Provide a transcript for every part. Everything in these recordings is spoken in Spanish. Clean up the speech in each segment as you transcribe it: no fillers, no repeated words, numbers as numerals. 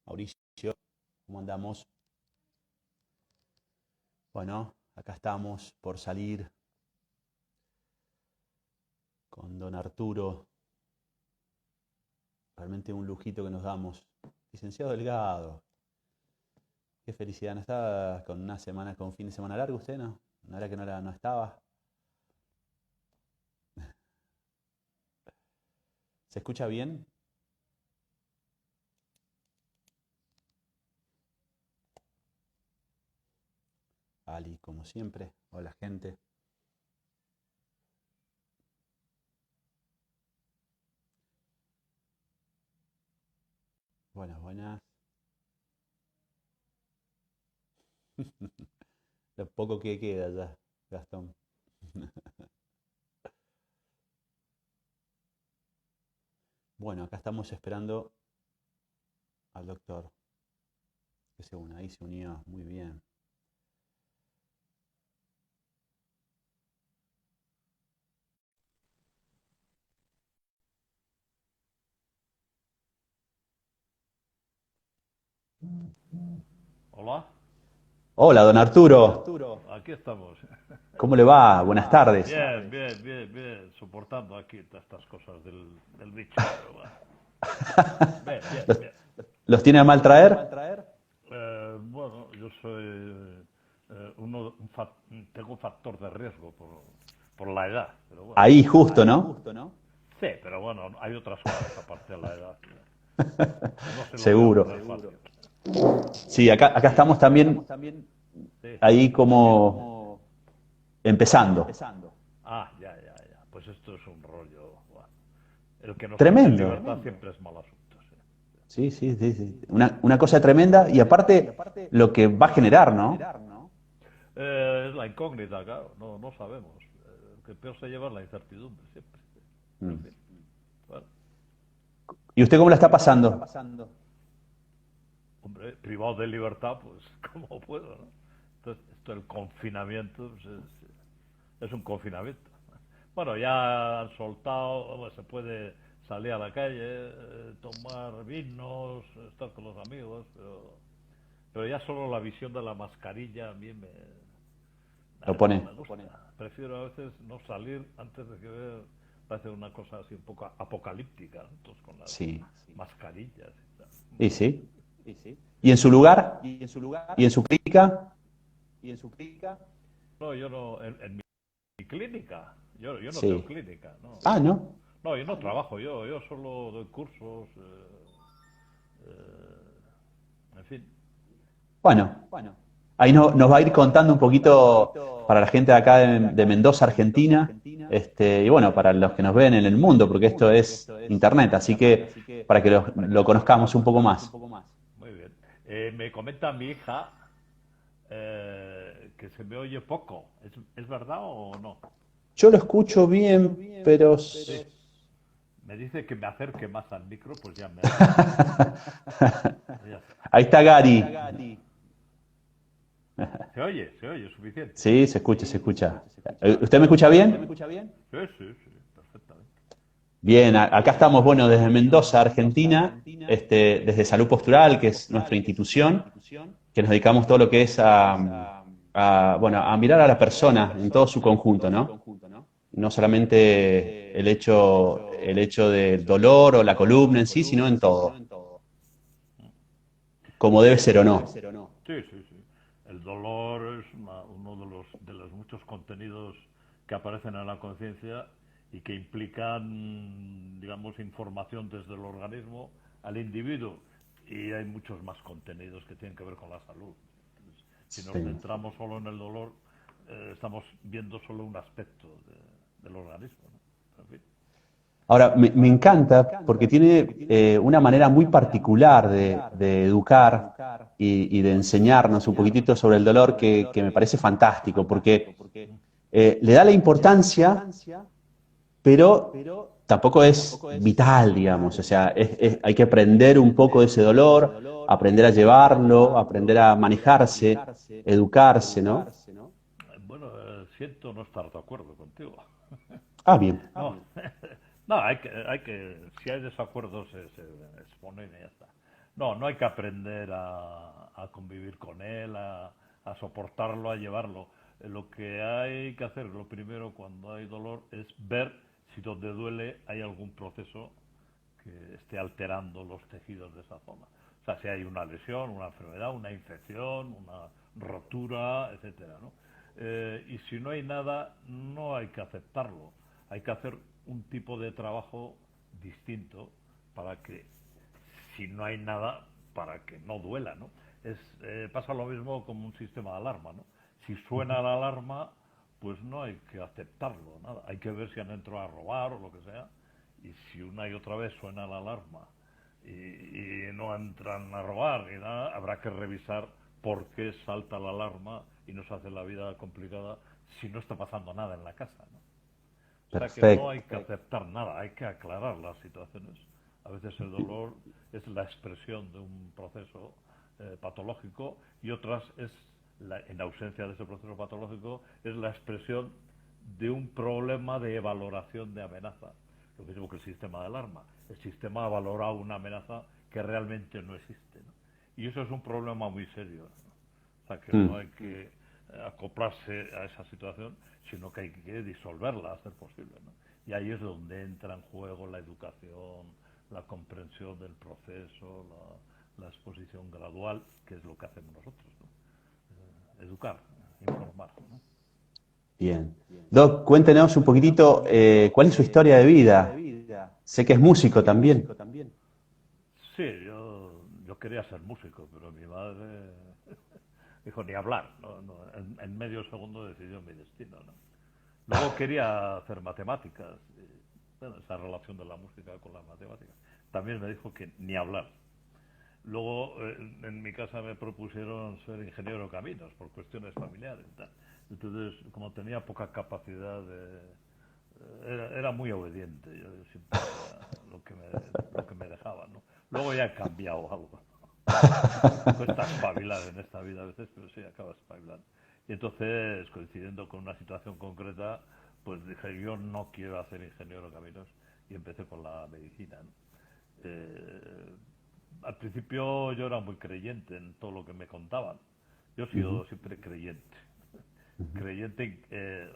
Mauricio, ¿cómo andamos? Bueno, acá estamos por salir con don Arturo. Realmente un lujito que nos damos. Licenciado Delgado, qué felicidad. ¿No estaba con una semana, con un fin de semana largo usted, no? ¿No era que no estaba? ¿Se escucha bien? Ali, como siempre. Hola, gente. Buenas, buenas. Lo poco que queda ya, Gastón. Bueno, acá estamos esperando al doctor, que se une. Ahí se unió, muy bien. Hola, Hola, don Arturo. aquí estamos. ¿Cómo le va? Buenas tardes. Bien, bien, bien, bien, soportando aquí todas estas cosas del bicho, pero bueno. Bien, bien, ¿Los, bien. los tiene a mal traer? Bueno, yo soy tengo un factor de riesgo por la edad, pero bueno. Ahí justo, ¿no? Sí, pero bueno, hay otras cosas aparte de la edad que no se lo voy a Seguro. poner fácil. Sí, acá estamos también Sí, sí. ahí como empezando. Ah, ya, ya, ya. Pues esto es un rollo. Bueno. El que nos quite Tremendo. libertad siempre es mal asunto, sí. Sí, sí, sí, sí. Una cosa tremenda y aparte lo que va a generar, ¿no? Es la incógnita, claro, no sabemos. El que peor se lleva es la incertidumbre siempre. En Mm. fin, bueno, ¿Y usted cómo la está pasando? hombre, privado de libertad, pues como puedo, ¿no? Entonces, esto del confinamiento pues, es un confinamiento. Bueno, ya han soltado, bueno, se puede salir a la calle, tomar vinos, estar con los amigos, pero ya solo la visión de la mascarilla a mí Lo no pone. me gusta. Prefiero a veces no salir antes de que ver, parece una cosa así un poco apocalíptica, ¿no? Entonces con las Sí. mascarillas y tal. Y sí. ¿Y en su lugar? ¿Y en su clínica? No, yo no, en mi clínica, yo no tengo Sí. clínica, no. Ah, ¿no? No, yo no trabajo, yo solo doy cursos, en fin. Bueno, ahí nos va a ir contando un poquito para la gente de acá de Mendoza, Argentina, y bueno, para los que nos ven en el mundo, porque esto es internet, así que para que lo conozcamos un poco más. Muy bien. Me comenta mi hija que se me oye poco. Es verdad o no? Yo lo escucho bien, pero Sí. Me dice que me acerque más al micro, pues ya me acerco. Ya está. ahí está Gary. Se oye, suficiente. Sí, se escucha, se escucha. ¿Usted me escucha bien? Sí, sí, sí, perfectamente. Bien, acá estamos, bueno, desde Mendoza, Argentina, desde Salud Postural, que es nuestra institución, que nos dedicamos todo lo que es bueno, a mirar a la persona en todo su conjunto, ¿no? No solamente el hecho del dolor o la columna en sí, sino en todo, como debe ser o no. Sí, sí, sí. El dolor es uno de los muchos contenidos que aparecen en la conciencia y que implican, digamos, información desde el organismo al individuo. Y hay muchos más contenidos que tienen que ver con la salud. Entonces, si nos Sí. centramos solo en el dolor, estamos viendo solo un aspecto del organismo, ¿no? En fin. Ahora, me encanta porque tiene una manera muy particular de educar y de enseñarnos un poquitito sobre el dolor que me parece fantástico, porque le da la importancia, pero tampoco es vital, digamos. O sea, hay que aprender un poco de ese dolor, aprender a llevarlo, aprender a manejarse, educarse, ¿no? Bueno, siento no estar de acuerdo contigo. Ah, bien. No, no, si hay desacuerdos se exponen y ya está. No, no hay que aprender a convivir con él, a soportarlo, a llevarlo. Lo que hay que hacer, lo primero cuando hay dolor, es ver si donde duele hay algún proceso que esté alterando los tejidos de esa zona. O sea, si hay una lesión, una enfermedad, una infección, una rotura, etcétera, ¿no? Y si no hay nada, no hay que aceptarlo. Hay que hacer un tipo de trabajo distinto para que, si no hay nada, para que no duela, ¿no? Pasa lo mismo como un sistema de alarma, ¿no? Si suena la alarma, pues no hay que aceptarlo, nada. Hay que ver si han entrado a robar o lo que sea. Y si una y otra vez suena la alarma y no entran a robar ni nada, habrá que revisar por qué salta la alarma y nos hace la vida complicada si no está pasando nada en la casa, ¿no? O sea que no hay Perfecto. que aceptar nada, hay que aclarar las situaciones. A veces el dolor es la expresión de un proceso patológico y otras es, en ausencia de ese proceso patológico, es la expresión de un problema de valoración de amenaza. Lo mismo que el sistema de alarma. El sistema ha valorado una amenaza que realmente no existe, ¿no? Y eso es un problema muy serio, ¿no? O sea que no Mm. hay que acoplarse a esa situación, sino que hay que disolverla a ser posible, ¿no? Y ahí es donde entra en juego la educación, la comprensión del proceso, la exposición gradual, que es lo que hacemos nosotros, ¿no? Educar, informar, ¿no? Bien. Doc, cuéntenos un poquitito cuál es su historia de vida. Sé que es músico también. Sí, yo quería ser músico, pero mi madre dijo ni hablar, ¿no? En medio segundo decidió mi destino, ¿no? Luego quería hacer matemáticas, y, bueno, esa relación de la música con las matemáticas. También me dijo que ni hablar. Luego en mi casa me propusieron ser ingeniero de caminos por cuestiones familiares y tal. Entonces, como tenía poca capacidad era muy obediente, yo siempre hacía lo que me dejaba, ¿no? Luego ya he cambiado algo. Cuesta espabilar en esta vida a veces, pero sí, acabas espabilando. Y entonces, coincidiendo con una situación concreta, pues dije, yo no quiero hacer ingeniero de caminos y empecé con la medicina, ¿no? Al principio yo era muy creyente en todo lo que me contaban. Yo he Ujú. sido siempre creyente. Creyente,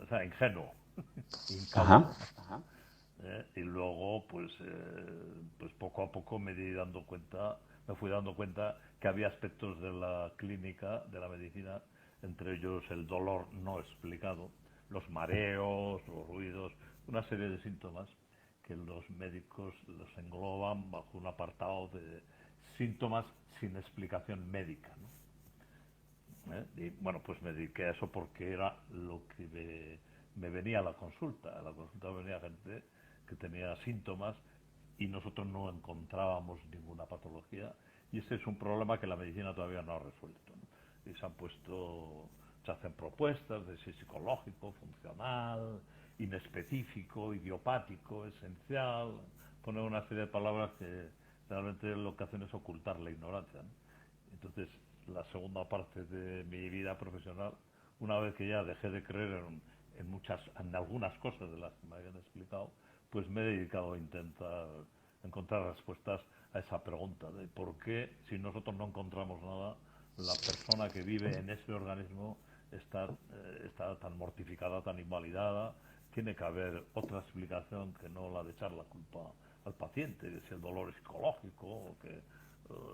o sea, ingenuo, incauto, Ajá. ¿no? Y luego, pues poco a poco me fui dando cuenta que había aspectos de la clínica, de la medicina, entre ellos el dolor no explicado, los mareos, los ruidos, una serie de síntomas que los médicos los engloban bajo un apartado de síntomas sin explicación médica, ¿no? Y bueno, pues me dediqué a eso porque era lo que me venía a la consulta. A la consulta venía gente que tenía síntomas y nosotros no encontrábamos ninguna patología. Y ese es un problema que la medicina todavía no ha resuelto, ¿no? Y se hacen propuestas de si psicológico, funcional, inespecífico, idiopático, esencial, poner una serie de palabras que realmente lo que hacen es ocultar la ignorancia, ¿no? Entonces, la segunda parte de mi vida profesional, una vez que ya dejé de creer en algunas cosas de las que me habían explicado, pues me he dedicado a intentar encontrar respuestas a esa pregunta de por qué, si nosotros no encontramos nada, la persona que vive en ese organismo está tan mortificada, tan invalidada. Tiene que haber otra explicación que no la de echar la culpa al paciente, si el dolor es psicológico o que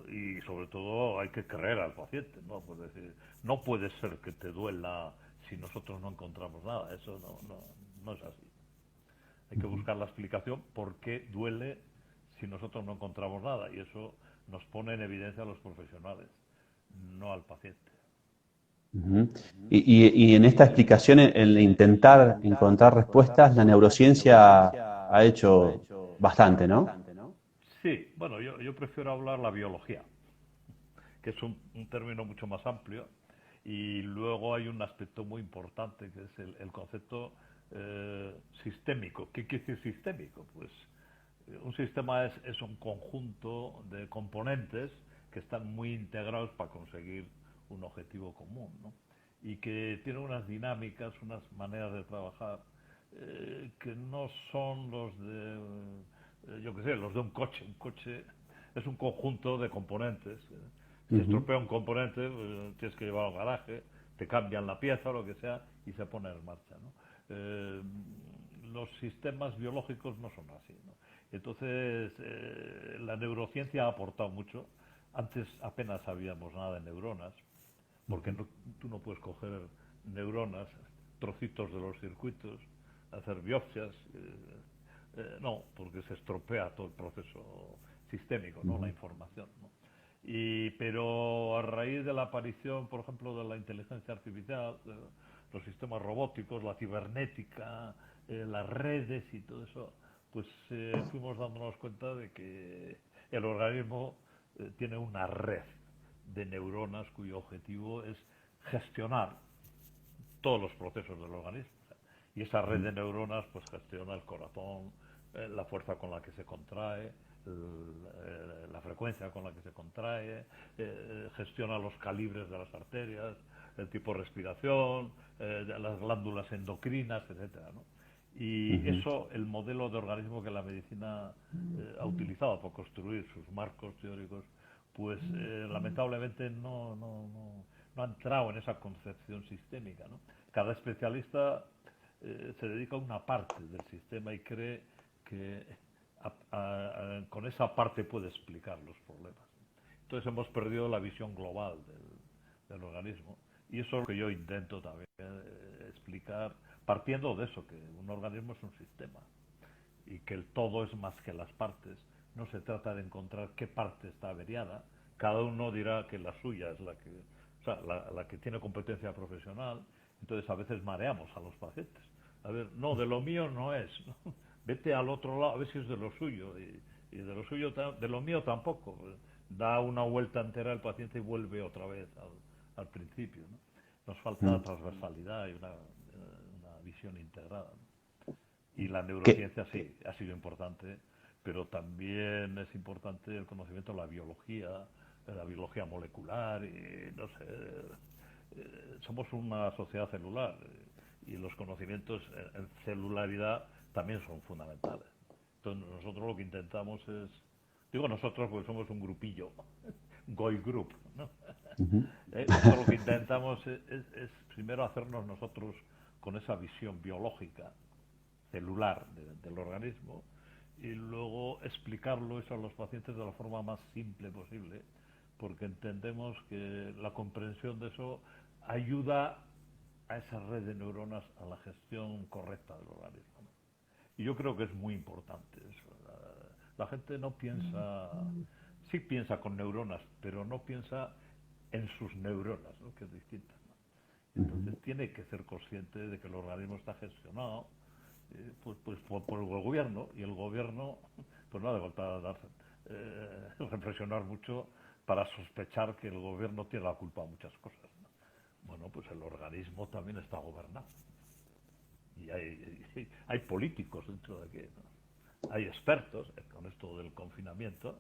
y sobre todo hay que creer al paciente, ¿no? Pues decir, no puede ser que te duela si nosotros no encontramos nada, eso no es así. Hay que buscar la explicación por qué duele si nosotros no encontramos nada y eso nos pone en evidencia a los profesionales, no al paciente. Ujú. Y en esta explicación, en el intentar encontrar respuestas, la neurociencia ha hecho bastante, ¿no? Sí, bueno, yo prefiero hablar la biología, que es un término mucho más amplio. Y luego hay un aspecto muy importante, que es el concepto sistémico. ¿Qué quiere decir sistémico? Pues un sistema es un conjunto de componentes que están muy integrados para conseguir un objetivo común, ¿no? Y que tiene unas dinámicas, unas maneras de trabajar que no son los de, yo qué sé, los de un coche. Un coche es un conjunto de componentes. Si Ujú. estropea un componente, pues, tienes que llevarlo al garaje, te cambian la pieza o lo que sea y se pone en marcha, ¿no? Los sistemas biológicos no son así, ¿no? Entonces, la neurociencia ha aportado mucho. Antes apenas sabíamos nada de neuronas, porque Ujú. tú no puedes coger neuronas, trocitos de los circuitos, hacer biopsias, no, porque se estropea todo el proceso sistémico, ¿no? La Ujú. información, ¿no? Pero a raíz de la aparición, por ejemplo, de la inteligencia artificial, de los sistemas robóticos, la cibernética, las redes y todo eso, pues fuimos dándonos cuenta de que el organismo tiene una red de neuronas cuyo objetivo es gestionar todos los procesos del organismo. Y esa red de neuronas pues gestiona el corazón, la fuerza con la que se contrae, la frecuencia con la que se contrae, gestiona los calibres de las arterias, el tipo de respiración, las glándulas endocrinas, etcétera, ¿no? Y Ujú. eso, el modelo de organismo que la medicina ha utilizado para construir sus marcos teóricos, pues lamentablemente no ha entrado en esa concepción sistémica, ¿no? Cada especialista se dedica a una parte del sistema y cree que con esa parte puede explicar los problemas. Entonces hemos perdido la visión global del organismo y eso es lo que yo intento también explicar partiendo de eso, que un organismo es un sistema y que el todo es más que las partes. No se trata de encontrar qué parte está averiada. Cada uno dirá que la suya es la que, o sea, la que tiene competencia profesional. Entonces a veces mareamos a los pacientes. A ver, no, de lo mío no es. ¿No? Vete al otro lado a ver si es de lo suyo. Y de lo suyo, de lo mío tampoco. Da una vuelta entera el paciente y vuelve otra vez al principio, ¿no? Nos falta Mm. transversalidad y una visión integrada, ¿no? Y la ¿Qué? neurociencia sí, ha sido importante, pero también es importante el conocimiento de la biología molecular, y no sé, somos una sociedad celular y los conocimientos en celularidad también son fundamentales. Entonces nosotros lo que intentamos es, digo nosotros porque somos un grupillo, Goy Group, ¿no? Ujú. Nosotros lo que intentamos es primero hacernos nosotros con esa visión biológica celular del organismo y luego explicarlo eso a los pacientes de la forma más simple posible, porque entendemos que la comprensión de eso ayuda a esa red de neuronas a la gestión correcta del organismo, ¿no? Y yo creo que es muy importante eso. La gente no piensa, sí piensa con neuronas, pero no piensa en sus neuronas, ¿no? Que es distinta, ¿no? Ujú. Entonces tiene que ser consciente de que el organismo está gestionado por el gobierno, y el gobierno pues no hace falta reflexionar mucho para sospechar que el gobierno tiene la culpa de muchas cosas, ¿no? Bueno, pues el organismo también está gobernado y hay políticos dentro de aquí, ¿no? Hay expertos con esto del confinamiento,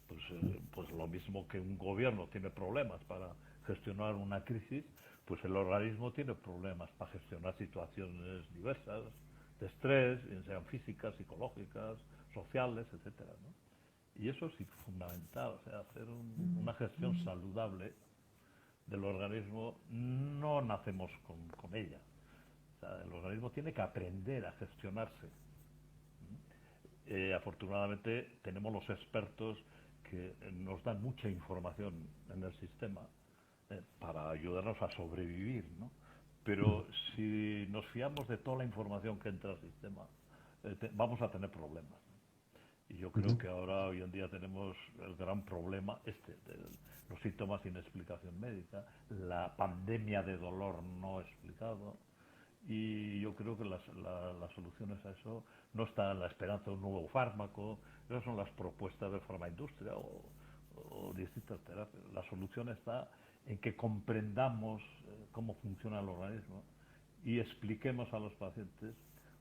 pues lo mismo que un gobierno tiene problemas para gestionar una crisis, pues el organismo tiene problemas para gestionar situaciones diversas de estrés, sean físicas, psicológicas, sociales, etcétera, ¿no? Y eso es fundamental, o sea, hacer una gestión saludable del organismo. No nacemos con ella. O sea, el organismo tiene que aprender a gestionarse. Afortunadamente tenemos los expertos que nos dan mucha información en el sistema para ayudarnos a sobrevivir, ¿no? Pero si nos fiamos de toda la información que entra al sistema, vamos a tener problemas. Y yo creo Ujú. que ahora, hoy en día, tenemos el gran problema de los síntomas sin explicación médica, la pandemia de dolor no explicado, y yo creo que las soluciones a eso no están en la esperanza de un nuevo fármaco, esas son las propuestas de farmaindustria o distintas terapias. La solución está en que comprendamos cómo funciona el organismo y expliquemos a los pacientes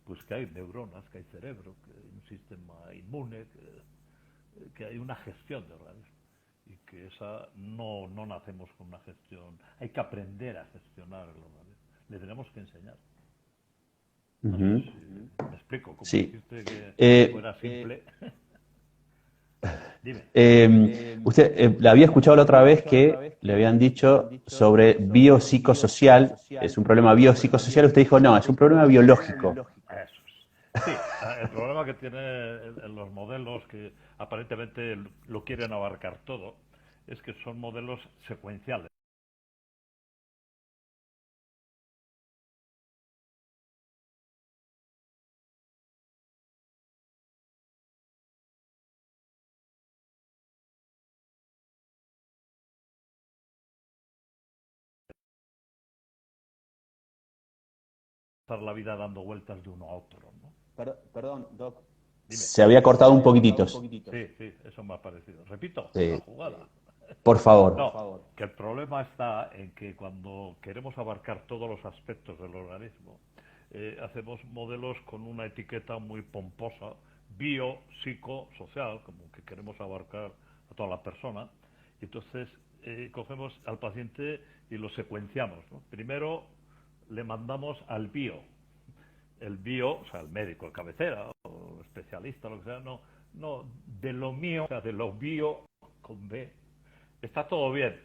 pues que hay neuronas, que hay cerebro, que hay un sistema inmune, que hay una gestión del organismo y que esa no nacemos con una gestión, hay que aprender a gestionar el organismo, le tenemos que enseñar. No sé Ujú. si me explico, como Sí. decirte que Eh, fuera simple. Dime. Usted le había escuchado la otra vez que le habían dicho sobre biopsicosocial, es un problema biopsicosocial, usted dijo no, es un problema biológico. Eso es. Sí, el problema que tiene en los modelos que aparentemente lo quieren abarcar todo es que son modelos secuenciales. Pasar la vida dando vueltas de uno a otro, ¿no? Perdón, Doc. Dime. Se había cortado un poquitito. Sí, sí, eso me ha parecido. Repito, la Sí. jugada. Por favor. No, que el problema está en que cuando queremos abarcar todos los aspectos del organismo, hacemos modelos con una etiqueta muy pomposa, bio, psico, social, como que queremos abarcar a toda la persona. Y entonces cogemos al paciente y lo secuenciamos, ¿no? Primero le mandamos al bio, el bio, o sea, el médico, el cabecera, o especialista, lo que sea, no, no, de lo mío, o sea, de lo bio con B, está todo bien,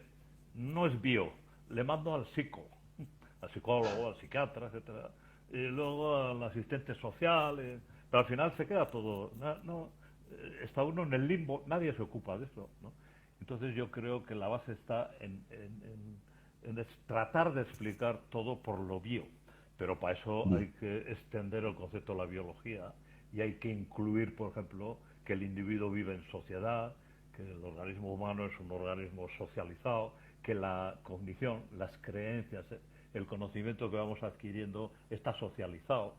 no es bio, le mando al psico, al psicólogo, al psiquiatra, etcétera, y luego al asistente social, pero al final se queda todo, no, no, está uno en el limbo, nadie se ocupa de eso, ¿no? Entonces yo creo que la base está en tratar de explicar todo por lo bio, pero para eso hay que extender el concepto de la biología y hay que incluir, por ejemplo, que el individuo vive en sociedad, que el organismo humano es un organismo socializado, que la cognición, las creencias, el conocimiento que vamos adquiriendo está socializado,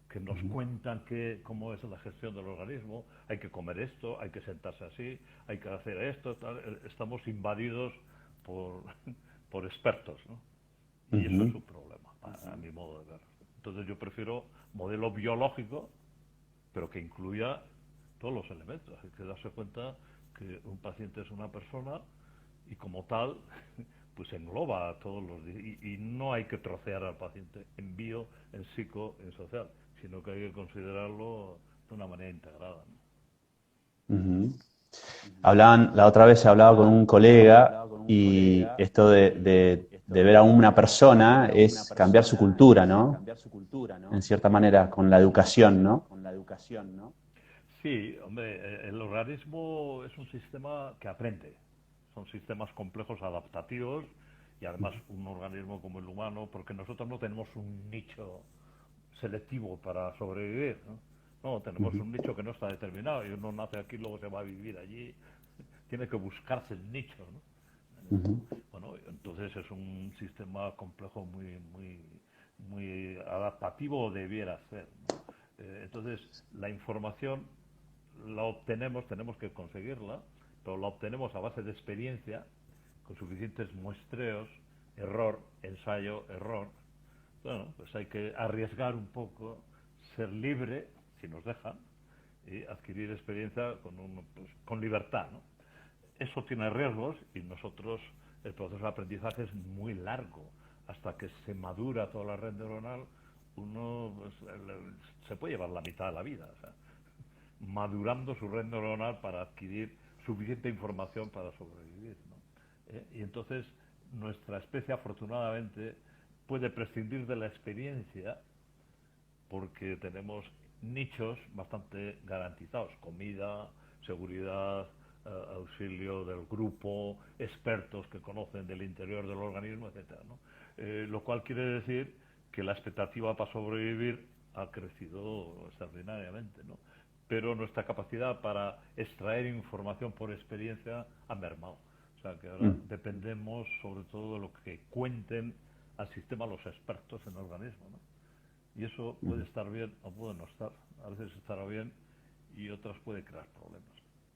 que nos cuentan cómo es la gestión del organismo, hay que comer esto, hay que sentarse así, hay que hacer esto, tal. Estamos invadidos por, por expertos, ¿no? Y eso es Ujú, un problema, a mi modo de ver. Entonces yo prefiero modelo biológico, pero que incluya todos los elementos. Hay que darse cuenta que un paciente es una persona y como tal, pues engloba a todos los... Y no hay que trocear al paciente en bio, en psico, en social, sino que hay que considerarlo de una manera integrada, ¿no? ujú. La otra vez se hablaba con un colega y esto de ver a una persona es cambiar su cultura, ¿no? En cierta manera, con la educación, ¿no? Sí, hombre, el organismo es un sistema que aprende. Son sistemas complejos adaptativos y además un organismo como el humano, porque nosotros no tenemos un nicho selectivo para sobrevivir, ¿no? No, tenemos Ujú, un nicho que no está determinado y uno nace aquí y luego se va a vivir allí. Tiene que buscarse el nicho, ¿no? ujú, Bueno, entonces es un sistema complejo muy adaptativo debiera ser, ¿no? Entonces la información la obtenemos, tenemos que conseguirla, pero la obtenemos a base de experiencia, con suficientes muestreos, error, ensayo, error. Bueno, pues hay que arriesgar un poco, ser libre, si nos dejan, y adquirir experiencia pues, con libertad, ¿no? Eso tiene riesgos y nosotros el proceso de aprendizaje es muy largo. Hasta que se madura toda la red neuronal, uno pues, se puede llevar la mitad de la vida. O sea, madurando su red neuronal para adquirir suficiente información para sobrevivir, ¿no? Y entonces nuestra especie afortunadamente puede prescindir de la experiencia porque tenemos nichos bastante garantizados, comida, seguridad, auxilio del grupo, expertos que conocen del interior del organismo, etcétera, ¿no? Lo cual quiere decir que la expectativa para sobrevivir ha crecido extraordinariamente, ¿no? Pero nuestra capacidad para extraer información por experiencia ha mermado. O sea que ahora mm, dependemos sobre todo de lo que cuenten al sistema los expertos en el organismo, ¿no? Y eso puede mm, estar bien o puede no estar. A veces estará bien y otras puede crear problemas.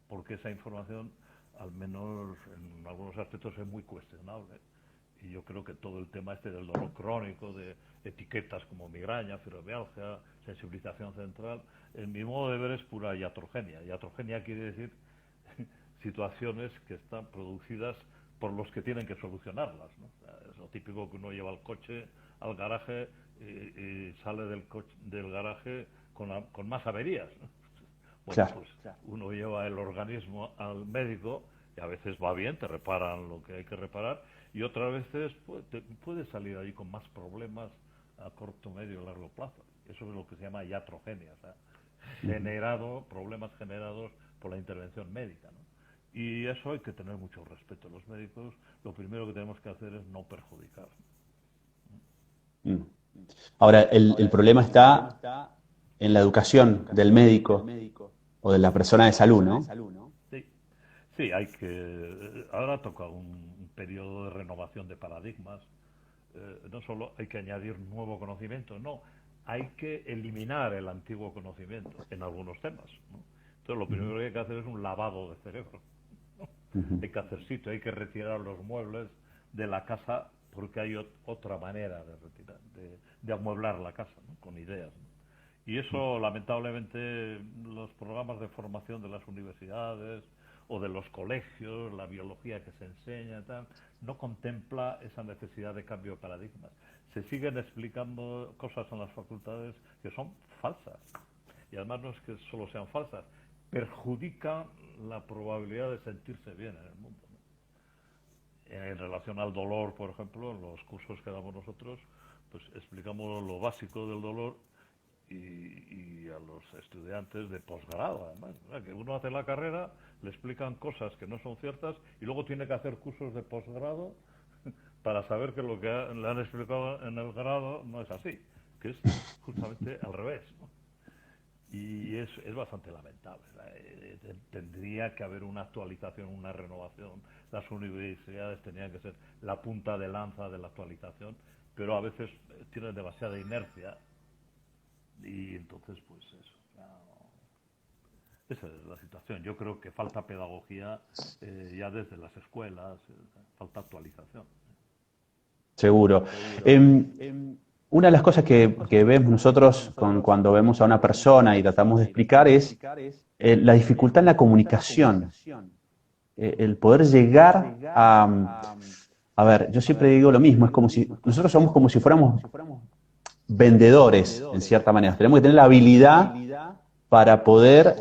Porque esa información, al menos en algunos aspectos, es muy cuestionable. Y yo creo que todo el tema este del dolor crónico, de etiquetas como migraña, fibromialgia, sensibilización central, en mi modo de ver es pura iatrogenia. Iatrogenia quiere decir situaciones que están producidas por los que tienen que solucionarlas, ¿no? O sea, es lo típico que uno lleva el coche al garaje y sale del garaje con más averías, ¿no? Bueno, claro. pues uno lleva el organismo al médico y a veces va bien, te reparan lo que hay que reparar y otras veces puede salir ahí con más problemas a corto, medio y largo plazo. Eso es lo que se llama iatrogenia, o sea, Ujú. problemas generados por la intervención médica, ¿no? Y eso hay que tener mucho respeto. Los médicos, lo primero que tenemos que hacer es no perjudicar. Mm. Ahora, el problema está en la educación del médico o de la persona de salud, ¿no? Sí, sí, hay que. Ahora toca un periodo de renovación de paradigmas. No solo hay que añadir nuevo conocimiento, no, hay que eliminar el antiguo conocimiento en algunos temas, ¿no? Entonces, lo Ujú. primero que hay que hacer es un lavado de cerebro, ¿no? Ujú. Hay que hacer sitio, hay que retirar los muebles de la casa porque hay otra manera de retirar, de amueblar la casa, ¿no? Con ideas, ¿no? Y eso, lamentablemente, los programas de formación de las universidades o de los colegios, la biología que se enseña, tal, no contempla esa necesidad de cambio de paradigmas. Se siguen explicando cosas en las facultades que son falsas. Y además no es que solo sean falsas, perjudican la probabilidad de sentirse bien en el mundo, ¿no? En relación al dolor, por ejemplo, en los cursos que damos nosotros, pues explicamos lo básico del dolor y a los estudiantes de posgrado, además. O sea, que uno hace la carrera, le explican cosas que no son ciertas y luego tiene que hacer cursos de posgrado para saber que lo que le han explicado en el grado no es así, que es justamente al revés, ¿no? Y es bastante lamentable. Tendría que haber una actualización, una renovación. Las universidades tenían que ser la punta de lanza de la actualización, pero a veces tienen demasiada inercia y entonces pues eso. Ya no. Esa es la situación. Yo creo que falta pedagogía ya desde las escuelas, falta actualización. Seguro. Em, una de las cosas que vemos nosotros cuando vemos a una persona y tratamos de explicar es la dificultad en la comunicación, el poder llegar a ver, yo siempre digo lo mismo, es como si nosotros somos como si fuéramos vendedores, en cierta manera. Tenemos que tener la habilidad para poder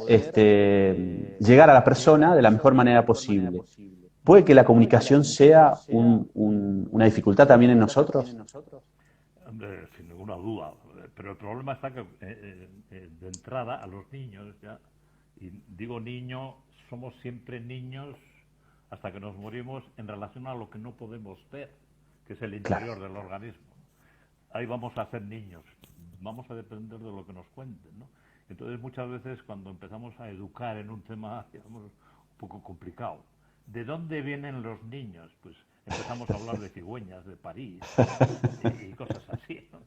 llegar a la persona de la mejor manera posible. ¿Puede que la comunicación sea una dificultad también en nosotros? Hombre, sin ninguna duda. Pero el problema está que de entrada a los niños ya, y digo niño, somos siempre niños hasta que nos morimos en relación a lo que no podemos ver, que es el Claro. interior del organismo. Ahí vamos a ser niños, vamos a depender de lo que nos cuenten, ¿no? Entonces muchas veces cuando empezamos a educar en un tema, digamos, un poco complicado, ¿de dónde vienen los niños? Pues empezamos a hablar de cigüeñas, de París y cosas así, ¿no?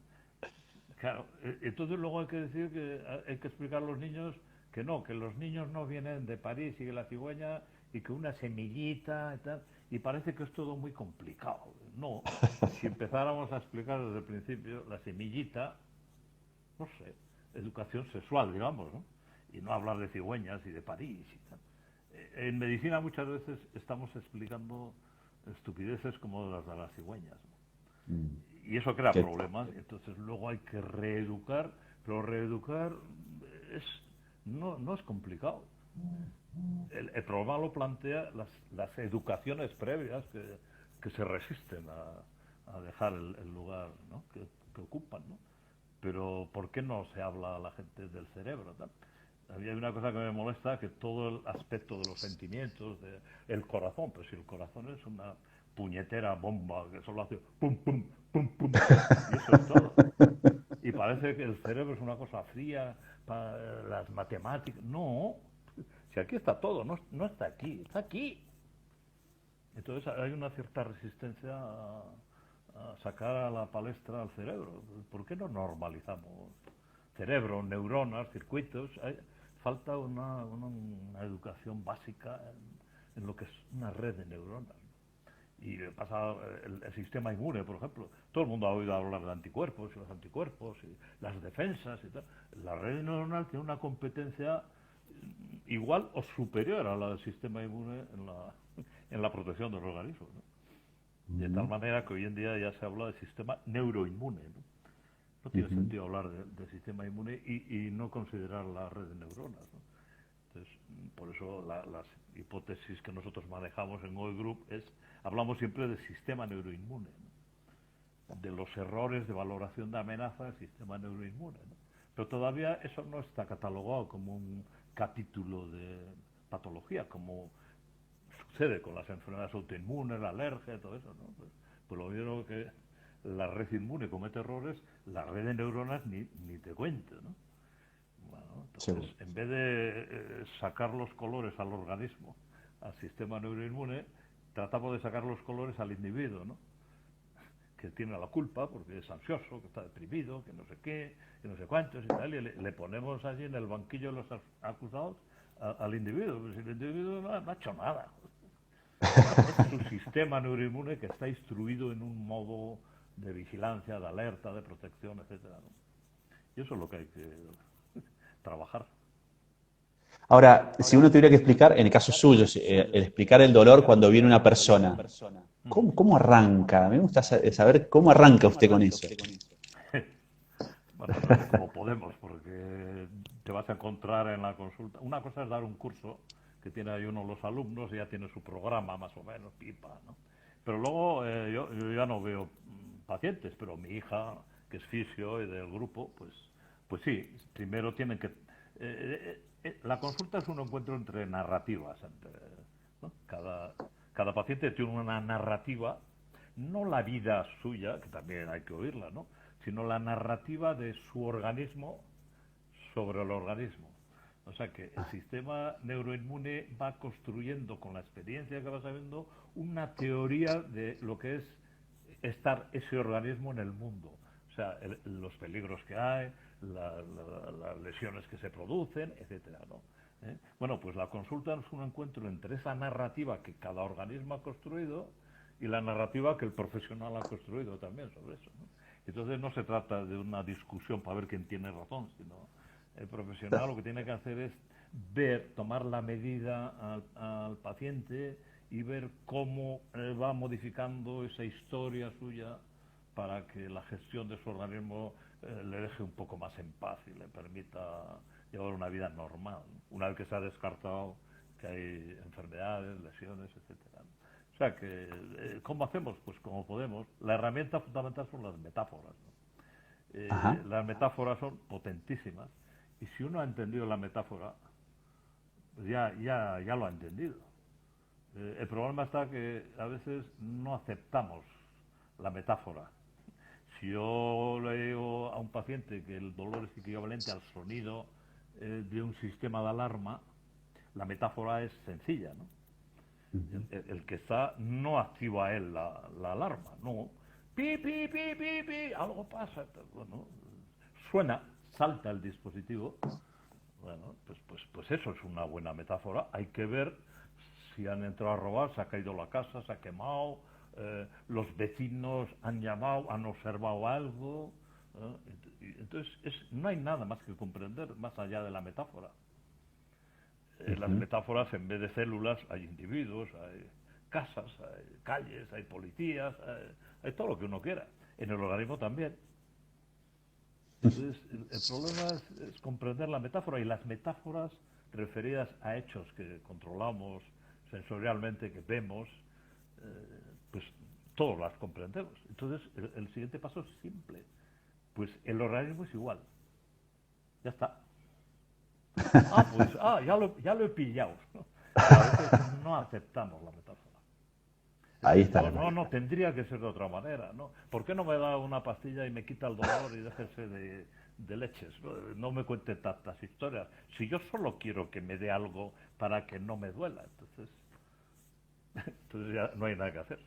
Claro, entonces luego hay que decir que hay que explicar a los niños que no, que los niños no vienen de París y de la cigüeña y que una semillita y tal, y parece que es todo muy complicado. No, si empezáramos a explicar desde el principio la semillita, no sé, educación sexual, digamos, ¿no? Y no hablar de cigüeñas y de París y tal. En medicina muchas veces estamos explicando estupideces como las de las cigüeñas, ¿no? Mm. Y eso crea Que- problemas, entonces luego hay que reeducar, pero reeducar es, no es complicado. El problema lo plantea las educaciones previas que se resisten a dejar el lugar, ¿no? que ocupan, ¿no? Pero ¿por qué no se habla a la gente del cerebro, tal? Había una cosa que me molesta, que todo el aspecto de los sentimientos, de el corazón, pues si el corazón es una puñetera bomba que solo hace pum, pum, pum, pum, y eso es todo. Y parece que el cerebro es una cosa fría, para las matemáticas. No, si aquí está todo, no está aquí, está aquí. Entonces hay una cierta resistencia a sacar a la palestra al cerebro. ¿Por qué no normalizamos cerebro, neuronas, circuitos? Falta una educación básica en lo que es una red de neuronas. Y pasa el sistema inmune, por ejemplo. Todo el mundo ha oído hablar de anticuerpos y los anticuerpos y las defensas y tal. La red neuronal tiene una competencia igual o superior a la del sistema inmune en la protección del organismo, ¿no? De tal Ujú. manera que hoy en día ya se habla de sistema neuroinmune, ¿no? No tiene Ujú. sentido hablar de sistema inmune y no considerar la red de neuronas, ¿no? Por eso las hipótesis que nosotros manejamos en OE Group hablamos siempre del sistema neuroinmune, ¿no? De los errores de valoración de amenaza del sistema neuroinmune, ¿no? Pero todavía eso no está catalogado como un capítulo de patología, como sucede con las enfermedades autoinmunes, la alergia, todo eso, ¿no? Pues lo mismo que la red inmune comete errores, la red de neuronas ni te cuento, ¿no? Bueno, entonces, en vez de sacar los colores al organismo, al sistema neuroinmune, tratamos de sacar los colores al individuo, ¿no? Que tiene la culpa porque es ansioso, que está deprimido, que no sé qué, que no sé cuántos y tal, y le ponemos allí en el banquillo de los acusados al individuo. Pues el individuo no ha hecho nada. Es su sistema neuroinmune que está instruido en un modo de vigilancia, de alerta, de protección, etcétera, ¿no? Y eso es lo que hay que trabajar. Ahora, si uno tuviera que explicar, en el caso suyo, el explicar el dolor cuando viene una persona, ¿cómo arranca? Me gusta saber cómo arranca usted con eso. Bueno, como podemos, porque te vas a encontrar en la consulta. Una cosa es dar un curso que tiene ahí uno los alumnos y ya tiene su programa más o menos, pipa, ¿no? Pero luego yo ya no veo pacientes, pero mi hija, que es fisio y del grupo, pues sí, primero tienen que... la consulta es un encuentro entre narrativas, ¿no? Cada paciente tiene una narrativa, no la vida suya, que también hay que oírla, ¿no? Sino la narrativa de su organismo sobre el organismo. O sea que el sistema neuroinmune va construyendo con la experiencia que va sabiendo una teoría de lo que es estar ese organismo en el mundo. O sea, los peligros que hay, las lesiones que se producen, etcétera, ¿no? Bueno, pues la consulta es un encuentro entre esa narrativa que cada organismo ha construido y la narrativa que el profesional ha construido también sobre eso, ¿no? Entonces no se trata de una discusión para ver quién tiene razón, sino el profesional lo que tiene que hacer es tomar la medida al paciente y ver cómo va modificando esa historia suya para que la gestión de su organismo le deje un poco más en paz y le permita llevar una vida normal, ¿no? Una vez que se ha descartado que hay enfermedades, lesiones, etcétera. O sea que, ¿cómo hacemos? Pues como podemos. La herramienta fundamental son las metáforas, ¿no? Las metáforas son potentísimas y si uno ha entendido la metáfora, pues ya lo ha entendido. El problema está que a veces no aceptamos la metáfora. Si yo le digo a un paciente que el dolor es equivalente al sonido de un sistema de alarma, la metáfora es sencilla, ¿no? El que está no activa él la alarma, no. Pi, pi, pi, pi, pi, algo pasa. Bueno, suena, salta el dispositivo. Bueno, pues eso es una buena metáfora. Hay que ver si han entrado a robar, se ha caído la casa, se ha quemado, los vecinos han llamado, han observado algo. Entonces, no hay nada más que comprender más allá de la metáfora. Las metáforas, en vez de células, hay individuos, hay casas, hay calles, hay policías, hay todo lo que uno quiera. En el organismo también. Entonces, el problema es comprender la metáfora y las metáforas referidas a hechos que controlamos sensorialmente, que vemos, pues todos las comprendemos. Entonces, el siguiente paso es simple. Pues el organismo es igual. Ya está. Ya lo he pillado, ¿no? A veces no aceptamos la metáfora. Ahí está la No, tendría que ser de otra manera, ¿no? ¿Por qué no me da una pastilla y me quita el dolor y déjese de leches? No me cuente tantas historias. Si yo solo quiero que me dé algo para que no me duela, entonces ya no hay nada que hacer.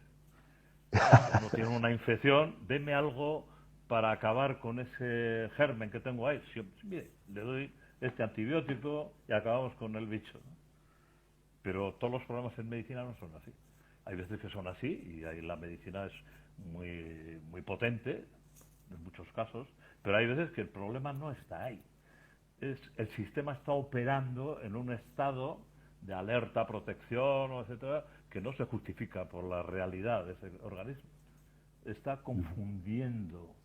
Uno tiene una infección, deme algo para acabar con ese germen que tengo ahí. Mire, le doy este antibiótico y acabamos con el bicho, ¿no? Pero todos los problemas en medicina no son así. Hay veces que son así y ahí la medicina es muy, muy potente en muchos casos, pero hay veces que el problema no está ahí. El sistema está operando en un estado de alerta, protección, etcétera, que no se justifica por la realidad de ese organismo. Está confundiendo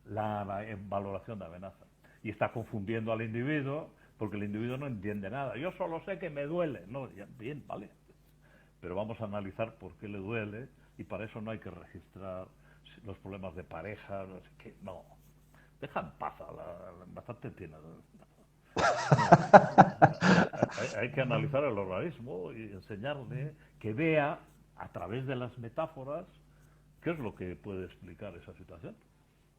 la valoración de amenaza y está confundiendo al individuo porque el individuo no entiende nada. Yo solo sé que me duele. No, ya, bien, vale. Pero vamos a analizar por qué le duele y para eso no hay que registrar los problemas de pareja, no sé qué. No, deja en paz, bastante tiene. Hay que analizar el organismo y enseñarle que vea a través de las metáforas qué es lo que puede explicar esa situación.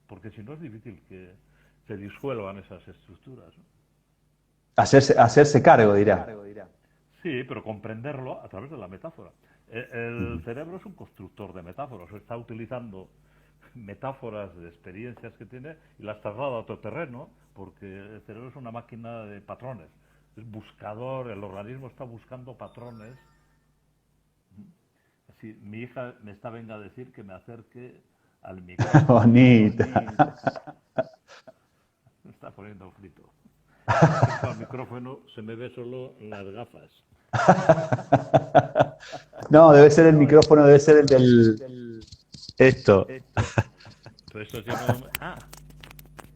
Porque si no es difícil que se disuelvan esas estructuras, ¿no? Hacerse cargo, dirá. Sí, pero comprenderlo a través de la metáfora. El cerebro es un constructor de metáforas, está utilizando metáforas de experiencias que tiene y las traslada a otro terreno, porque el cerebro es una máquina de patrones, es buscador, el organismo está buscando patrones. Así, mi hija me está venga a decir que me acerque al micrófono. Bonito. Me está poniendo frito. Me al micrófono, se me ve solo las gafas. No, debe ser el micrófono, debe ser el del... Esto. Pero esto tiene un... Ah,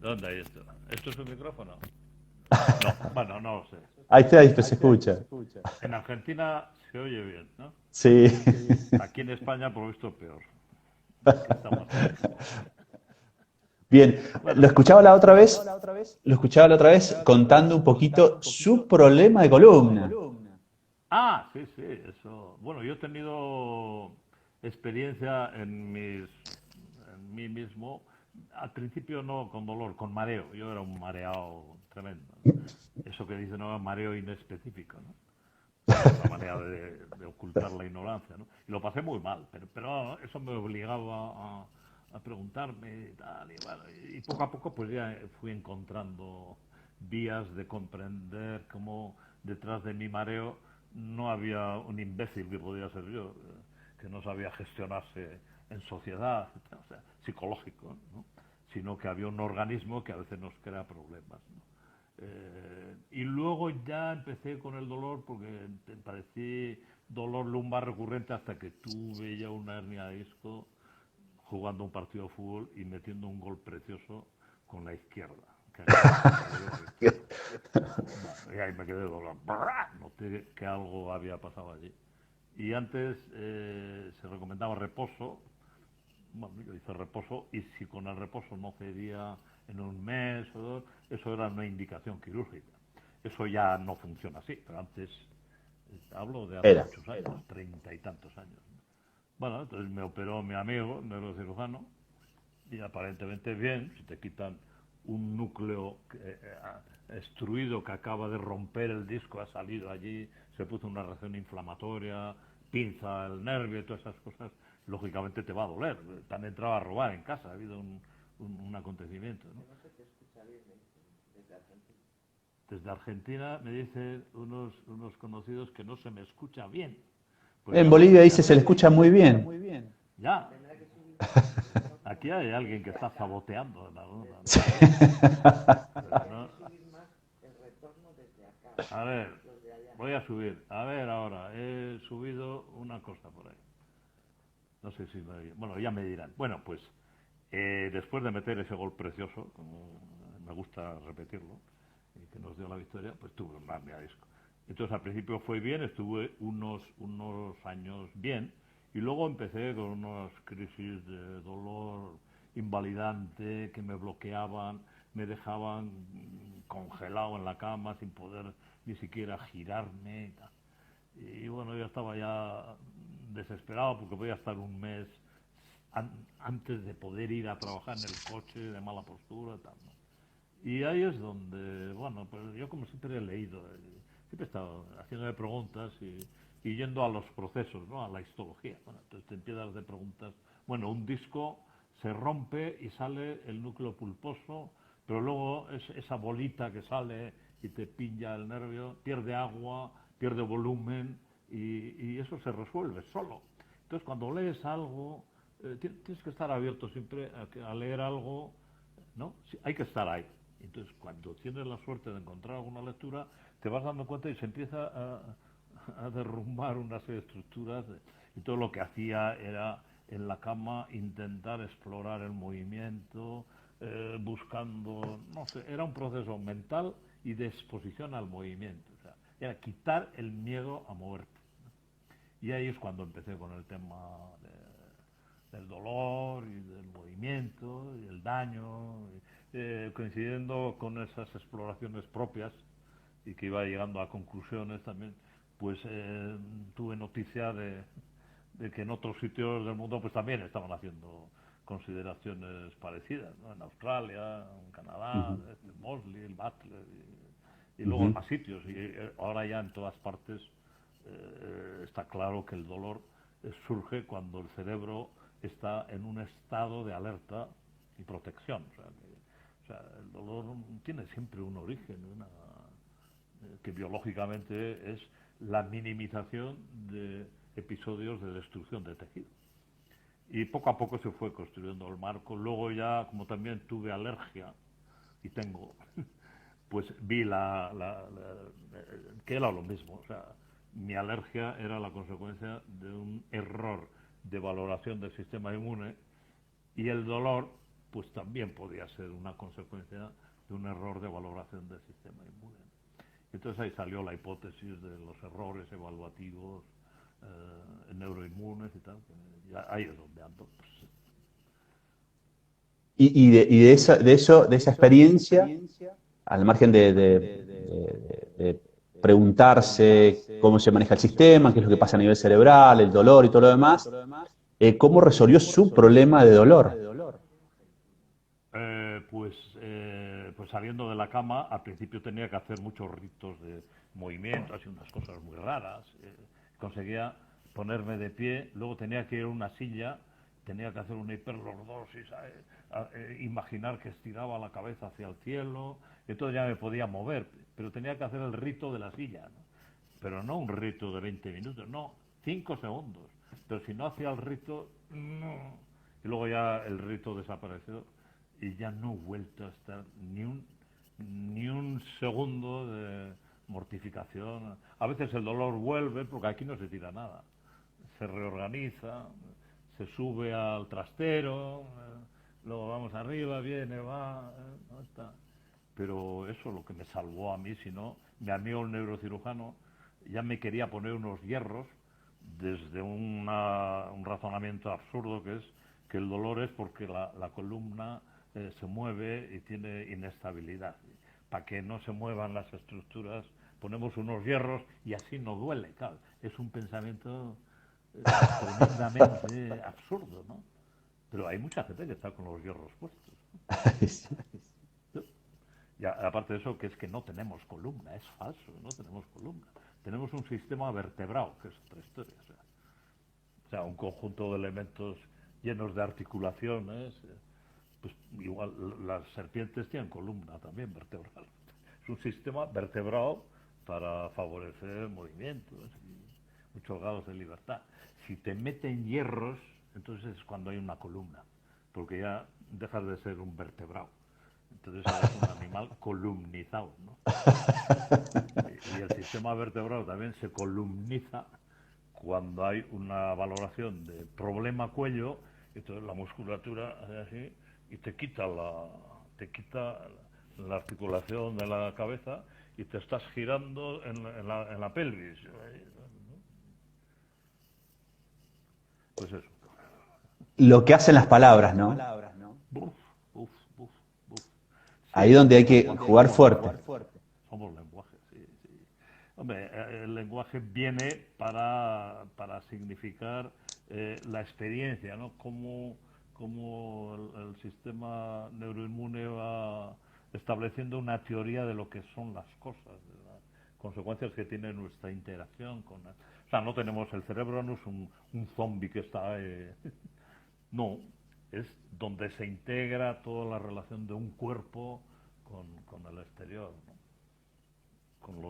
¿dónde hay esto? ¿Esto es un micrófono? No, bueno, no lo sé. Ahí está, ahí se escucha. En Argentina se oye bien, ¿no? Sí. Aquí en España, por lo visto, peor. Que estamos... Bien, Bueno, lo escuchaba la otra vez contando un poquito su problema de columna. ah, sí, sí, eso. Bueno, yo he tenido experiencia en mí mismo. Al principio no con dolor, con mareo. Yo era un mareado tremendo, ¿no? Eso que dicen ahora, mareo inespecífico, ¿no? Es una manera de ocultar la ignorancia, ¿no? Y lo pasé muy mal, pero eso me obligaba a preguntarme y tal, y bueno, y poco a poco pues ya fui encontrando vías de comprender cómo detrás de mi mareo no había un imbécil que podía ser yo, que no sabía gestionarse en sociedad, o sea, psicológico, ¿no? Sino que había un organismo que a veces nos crea problemas, ¿no? Y luego ya empecé con el dolor porque padecí dolor lumbar recurrente hasta que tuve ya una hernia de disco jugando un partido de fútbol y metiendo un gol precioso con la izquierda. Que bueno, y ahí me quedé dolor. Noté que algo había pasado allí. Y antes se recomendaba reposo. Bueno, yo hice reposo y si con el reposo no cedía en un mes o dos, eso era una indicación quirúrgica. Eso ya no funciona así, pero antes, hablo de hace Era. muchos años, 30 y tantos años, ¿no? Bueno, entonces me operó mi amigo, neurocirujano, y aparentemente bien, si te quitan un núcleo extruido que acaba de romper el disco, ha salido allí, se puso una reacción inflamatoria, pinza el nervio y todas esas cosas, lógicamente te va a doler. Te han entrado a robar en casa, ha habido un acontecimiento, ¿no? Desde Argentina me dicen unos conocidos que no se me escucha bien. Pues En yo no sé Bolivia si dice se le aquí... escucha muy bien. Ya, aquí hay alguien que está saboteando la onda, ¿no? Sí. ¿No? A ver, voy a subir. A ver ahora, he subido una cosa por ahí. No sé si bueno, ya me dirán. Bueno, pues después de meter ese gol precioso, como me gusta repetirlo, que nos dio la victoria, pues tuve un hernia de disco. Entonces al principio fue bien, estuve unos años bien, y luego empecé con unas crisis de dolor invalidante que me bloqueaban, me dejaban congelado en la cama sin poder ni siquiera girarme y tal. Y bueno, yo estaba ya desesperado porque voy a estar un mes antes de poder ir a trabajar en el coche de mala postura y tal, ¿no? Y ahí es donde, bueno, pues yo como siempre he leído, siempre he estado haciéndome preguntas y yendo a los procesos, ¿no? A la histología. Bueno, entonces te empiezas de preguntas, bueno, un disco se rompe y sale el núcleo pulposo, pero luego esa bolita que sale y te pincha el nervio, pierde agua, pierde volumen y eso se resuelve solo. Entonces cuando lees algo, tienes que estar abierto siempre a leer algo, ¿no? Sí, hay que estar ahí. Entonces, cuando tienes la suerte de encontrar alguna lectura, te vas dando cuenta y se empieza a derrumbar una serie de estructuras. Y todo lo que hacía era, en la cama, intentar explorar el movimiento, buscando, no sé, era un proceso mental y de exposición al movimiento. O sea, era quitar el miedo a moverte. Y ahí es cuando empecé con el tema del dolor y del movimiento y el daño, coincidiendo con esas exploraciones propias y que iba llegando a conclusiones también, pues tuve noticia de que en otros sitios del mundo pues también estaban haciendo consideraciones parecidas, ¿no? En Australia, en Canadá, Ujú, el Mosley, el Butler y luego en ujú. más sitios. Y ahora ya en todas partes está claro que el dolor surge cuando el cerebro está en un estado de alerta y protección. El dolor tiene siempre un origen, que biológicamente es la minimización de episodios de destrucción de tejido. Y poco a poco se fue construyendo el marco. Luego ya, como también tuve alergia, y tengo, pues vi que era lo mismo. O sea, mi alergia era la consecuencia de un error de valoración del sistema inmune, y el dolor pues también podía ser una consecuencia de un error de valoración del sistema inmune. Entonces ahí salió la hipótesis de los errores evaluativos neuroinmunes y tal. Ahí es donde ando. Pues. De esa experiencia, al margen de preguntarse cómo se maneja el sistema, qué es lo que pasa a nivel cerebral, el dolor y todo lo demás, ¿cómo resolvió su problema de dolor? Pues saliendo de la cama, al principio tenía que hacer muchos ritos de movimiento, así unas cosas muy raras. Conseguía ponerme de pie, luego tenía que ir a una silla, tenía que hacer una hiperlordosis, imaginar que estiraba la cabeza hacia el cielo, entonces ya me podía mover, pero tenía que hacer el rito de la silla, ¿no? Pero no un rito de 20 minutos, no, 5 segundos. Pero si no hacía el rito, no. Y luego ya el rito desapareció y ya no he vuelto a estar ni un segundo de mortificación. A veces el dolor vuelve porque aquí no se tira nada. Se reorganiza, se sube al trastero, luego vamos arriba, viene, va, no está. Pero eso es lo que me salvó a mí, si no, mi amigo el neurocirujano ya me quería poner unos hierros desde un razonamiento absurdo, que es que el dolor es porque la columna se mueve y tiene inestabilidad. Para que no se muevan las estructuras ponemos unos hierros y así no duele. Claro, es un pensamiento tremendamente absurdo, ¿no? Pero hay mucha gente que está con los hierros puestos. Y aparte de eso, que es que no tenemos columna, es falso, no tenemos columna. Tenemos un sistema vertebrado, que es otra historia. O sea, un conjunto de elementos llenos de articulaciones. Pues igual las serpientes tienen columna también vertebral. Es un sistema vertebrado para favorecer movimientos y muchos grados de libertad. Si te meten hierros, entonces es cuando hay una columna, porque ya dejas de ser un vertebrado. Entonces eres un animal columnizado, ¿no? Y el sistema vertebral también se columniza cuando hay una valoración de problema cuello, entonces la musculatura hace así y te quita la articulación de la cabeza y te estás girando en la pelvis. Pues eso. Lo que hacen las palabras, ¿no? Buf, buf, buf, buf. Ahí Sí, donde hay que somos jugar fuerte. lenguaje, sí, sí. Hombre, el lenguaje viene para significar la experiencia, ¿no? Cómo el sistema neuroinmune va estableciendo una teoría de lo que son las cosas, de las consecuencias que tiene nuestra interacción con... O sea, no tenemos el cerebro, no es un zombie que está... no, es donde se integra toda la relación de un cuerpo con el exterior, ¿no? Con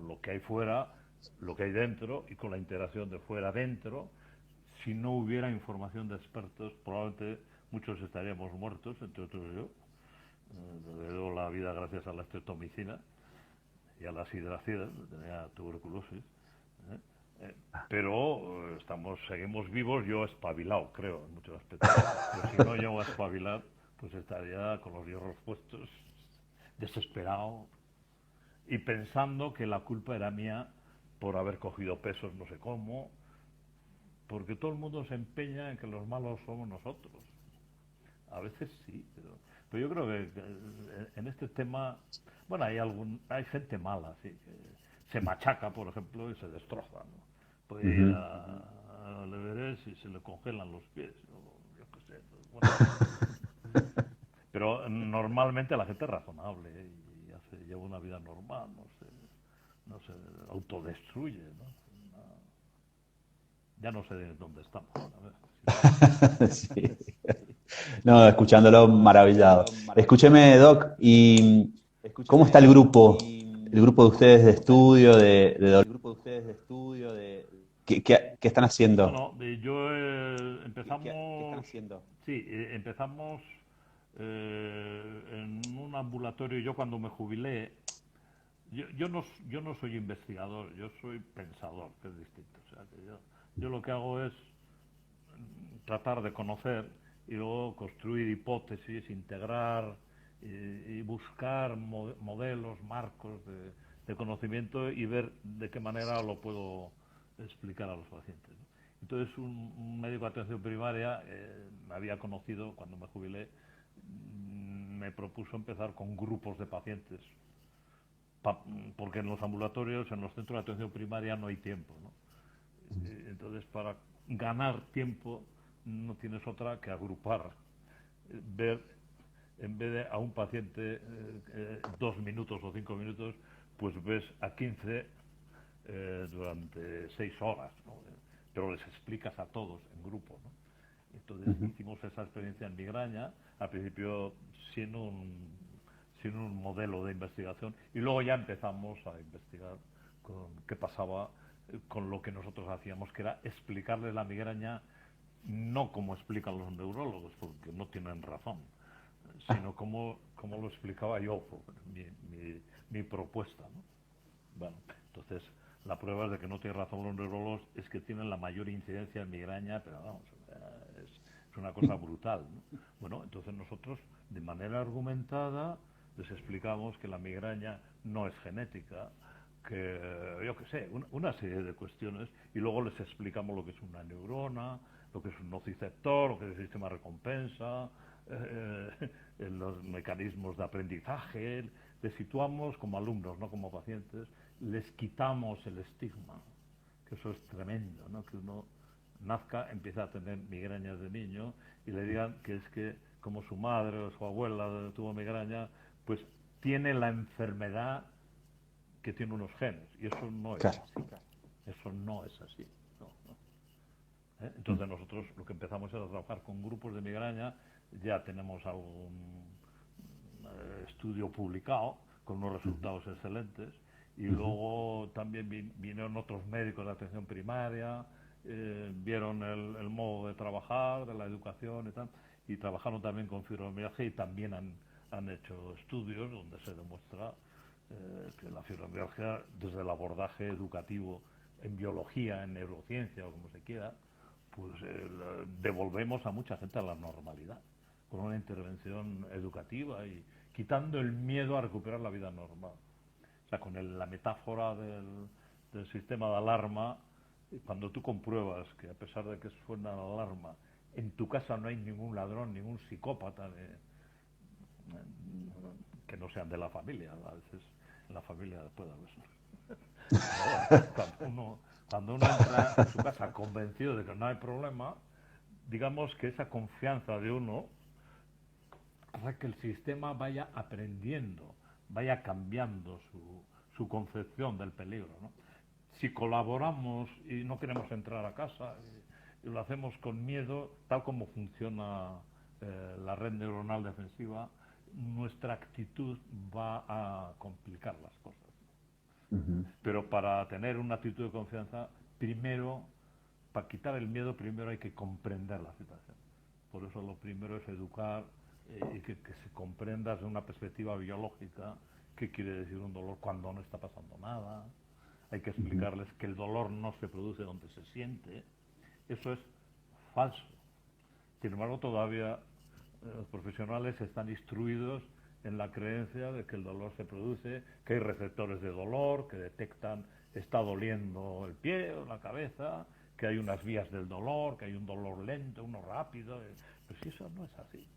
lo que hay fuera, lo que hay dentro y con la interacción de fuera dentro. Si no hubiera información de expertos, probablemente muchos estaríamos muertos, entre otros yo. Le doy la vida gracias a la estreptomicina y a las hidracidas, tenía tuberculosis. ¿eh? Pero seguimos vivos, yo espabilado, creo, en muchos aspectos. Pero si no llego a espabilar, pues estaría con los hierros puestos, desesperado. y pensando que la culpa era mía por haber cogido pesos no sé cómo, porque todo el mundo se empeña en que los malos somos nosotros. A veces sí, pero yo creo que en este tema, bueno, hay gente mala, sí, que se machaca, por ejemplo, y se destroza, ¿no? Puede ir Ujú. al Everest y se le congelan los pies, o yo qué sé, bueno, pero normalmente la gente es razonable, ¿eh? Y lleva una vida normal, no se autodestruye, ¿no? Ya no sé de dónde estamos. A ver, Sí. No, escuchándolo maravillado. Escúcheme, Doc, ¿y cómo está el grupo de ustedes de estudio, de dolor? ¿Qué están haciendo? bueno, empezamos, sí, empezamos en un ambulatorio. Yo cuando me jubilé, yo no soy investigador, yo soy pensador, que es distinto. O sea, que yo lo que hago es tratar de conocer y luego construir hipótesis, integrar y buscar modelos, marcos de conocimiento y ver de qué manera lo puedo explicar a los pacientes, ¿no? Entonces un médico de atención primaria me había conocido cuando me jubilé, me propuso empezar con grupos de pacientes, porque en los ambulatorios, en los centros de atención primaria no hay tiempo, ¿no? Entonces, para ganar tiempo no tienes otra que agrupar, ver, en vez de a un paciente 2 minutos o 5 minutos, pues ves a 15 durante 6 horas, ¿no? Pero les explicas a todos en grupo, ¿no? Entonces Ujú. hicimos esa experiencia en migraña, al principio sin un, sin un modelo de investigación, y luego ya empezamos a investigar con qué pasaba con lo que nosotros hacíamos, que era explicarle la migraña no como explican los neurólogos, porque no tienen razón, sino como lo explicaba yo, mi propuesta, ¿no? Bueno, entonces la prueba de que no tiene razón los neurólogos es que tienen la mayor incidencia en migraña, pero vamos, es una cosa brutal, ¿no? Bueno, entonces nosotros de manera argumentada les explicamos que la migraña no es genética, que yo qué sé, una serie de cuestiones, y luego les explicamos lo que es una neurona, lo que es un nociceptor, lo que es el sistema de recompensa, los mecanismos de aprendizaje. Les situamos como alumnos, no como pacientes, les quitamos el estigma, que eso es tremendo, ¿no? Que uno nazca, empieza a tener migrañas de niño y le digan que es que como su madre o su abuela tuvo migraña, pues tiene la enfermedad que tiene unos genes, y eso no es Claro. así. Eso no es así. No, no. Entonces nosotros lo que empezamos es a trabajar con grupos de migraña, ya tenemos algún estudio publicado con unos Ujú. resultados excelentes, y Ujú. luego también vinieron otros médicos de atención primaria, vieron el modo de trabajar, de la educación y tal, y trabajaron también con fibromialgia, y también han hecho estudios donde se demuestra que la fibromialgia, desde el abordaje educativo en biología, en neurociencia o como se quiera, pues devolvemos a mucha gente a la normalidad con una intervención educativa y quitando el miedo a recuperar la vida normal. O sea, con la metáfora del sistema de alarma, cuando tú compruebas que a pesar de que suena la alarma, en tu casa no hay ningún ladrón, ningún psicópata, que no sean de la familia, a veces en la familia puede haber. Pero bueno, cuando uno entra en su casa convencido de que no hay problema, digamos que esa confianza de uno hace que el sistema vaya aprendiendo, vaya cambiando su concepción del peligro, ¿no? Si colaboramos y no queremos entrar a casa y lo hacemos con miedo, tal como funciona la red neuronal defensiva, nuestra actitud va a complicar las cosas. Ujú. Pero para tener una actitud de confianza, primero, para quitar el miedo, primero hay que comprender la situación. Por eso lo primero es educar y que se comprenda desde una perspectiva biológica qué quiere decir un dolor cuando no está pasando nada. Hay que Ujú. explicarles que el dolor no se produce donde se siente. Eso es falso. Sin embargo, todavía los profesionales están instruidos en la creencia de que el dolor se produce, que hay receptores de dolor que detectan está doliendo el pie o la cabeza, que hay unas vías del dolor, que hay un dolor lento, uno rápido. Pero si eso no es así.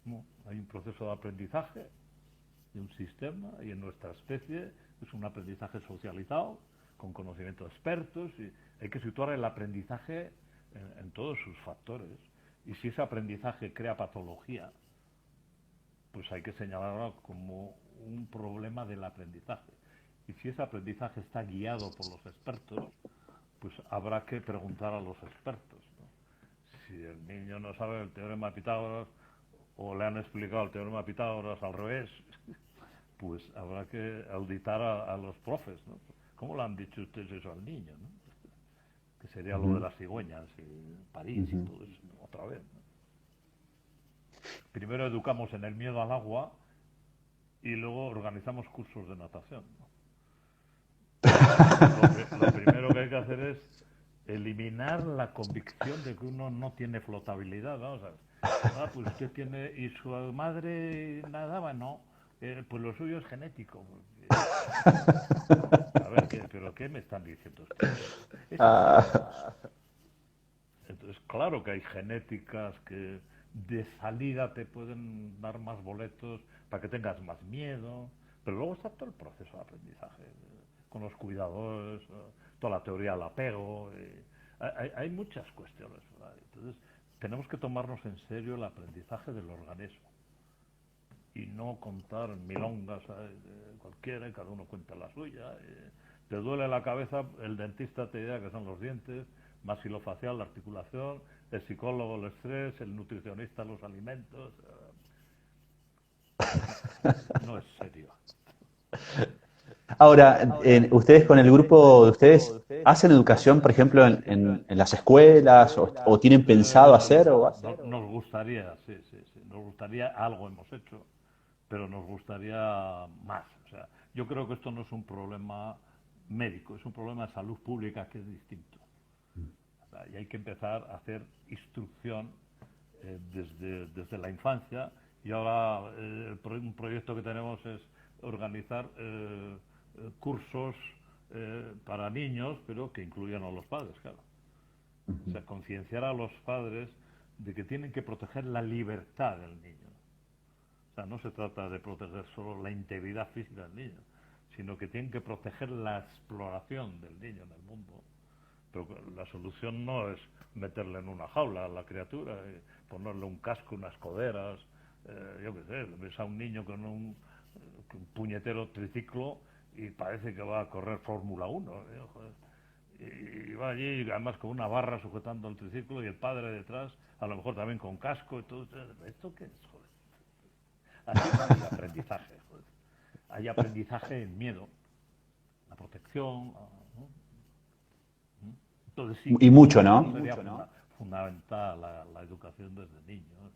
No, hay un proceso de aprendizaje de un sistema, y en nuestra especie es un aprendizaje socializado, con conocimiento de expertos, y hay que situar el aprendizaje en todos sus factores. Y si ese aprendizaje crea patología, pues hay que señalarlo como un problema del aprendizaje. Y si ese aprendizaje está guiado por los expertos, pues habrá que preguntar a los expertos, ¿no? Si el niño no sabe el teorema de Pitágoras, o le han explicado el teorema de Pitágoras al revés, pues habrá que auditar a los profes, ¿no? ¿Cómo le han dicho ustedes eso al niño, no? Que sería lo de las cigüeñas y París y todo eso, ¿no? Otra vez, ¿no? Primero educamos en el miedo al agua y luego organizamos cursos de natación, ¿no? Lo primero que hay que hacer es eliminar la convicción de que uno no tiene flotabilidad. Vamos a ver. Pues usted tiene, y su madre nadaba, no. Pues lo suyo es genético. A ver, ¿pero qué me están diciendo ustedes? Es así. Entonces, claro que hay genéticas que de salida te pueden dar más boletos para que tengas más miedo, pero luego está todo el proceso de aprendizaje, con los cuidadores, toda la teoría del apego. Hay muchas cuestiones, ¿verdad? Entonces, tenemos que tomarnos en serio el aprendizaje del organismo y no contar milongas cualquiera, y cada uno cuenta la suya. Te duele la cabeza, el dentista te dirá que son los dientes, maxilofacial, la articulación, el psicólogo el estrés, el nutricionista los alimentos. No es serio. Ahora, ustedes con el grupo de ustedes, ¿hacen educación, por ejemplo, en las escuelas o tienen pensado hacer o hacer? Nos gustaría, sí, sí, sí, nos gustaría, algo hemos hecho, pero nos gustaría más. O sea, yo creo que esto no es un problema médico, es un problema de salud pública que es distinto. O sea, y hay que empezar a hacer instrucción desde la infancia. Y ahora un proyecto que tenemos es organizar cursos para niños, pero que incluyan a los padres, claro. O sea, concienciar a los padres de que tienen que proteger la libertad del niño. O sea, no se trata de proteger solo la integridad física del niño, sino que tienen que proteger la exploración del niño en el mundo. Pero la solución no es meterle en una jaula a la criatura, ponerle un casco, unas coderas, yo qué sé, ves a un niño con un puñetero triciclo y parece que va a correr Fórmula 1, y va allí además con una barra sujetando el triciclo y el padre detrás, a lo mejor también con casco y todo. ¿Esto qué es, joder? Así no hay aprendizaje, joder. Hay aprendizaje en miedo, la protección, ¿no? Entonces sí, Y mucho, ¿no? sería fundamental la educación desde niños.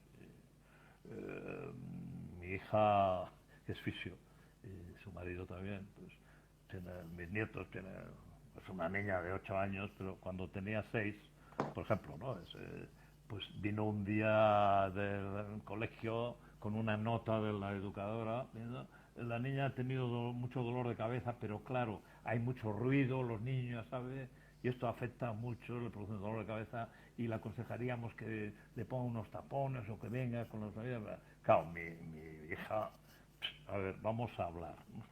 Mi hija es fisio, y su marido también, pues mis nietos tienen pues, una niña de 8 años, pero cuando tenía 6, por ejemplo, ¿no? Pues vino un día del colegio con una nota de la educadora, ¿no? La niña ha tenido mucho dolor de cabeza, pero claro, hay mucho ruido, los niños, ¿sabes? Y esto afecta mucho, le produce dolor de cabeza, y le aconsejaríamos que le ponga unos tapones o que venga con los... Claro, mi hija, a ver, vamos a hablar, ¿no?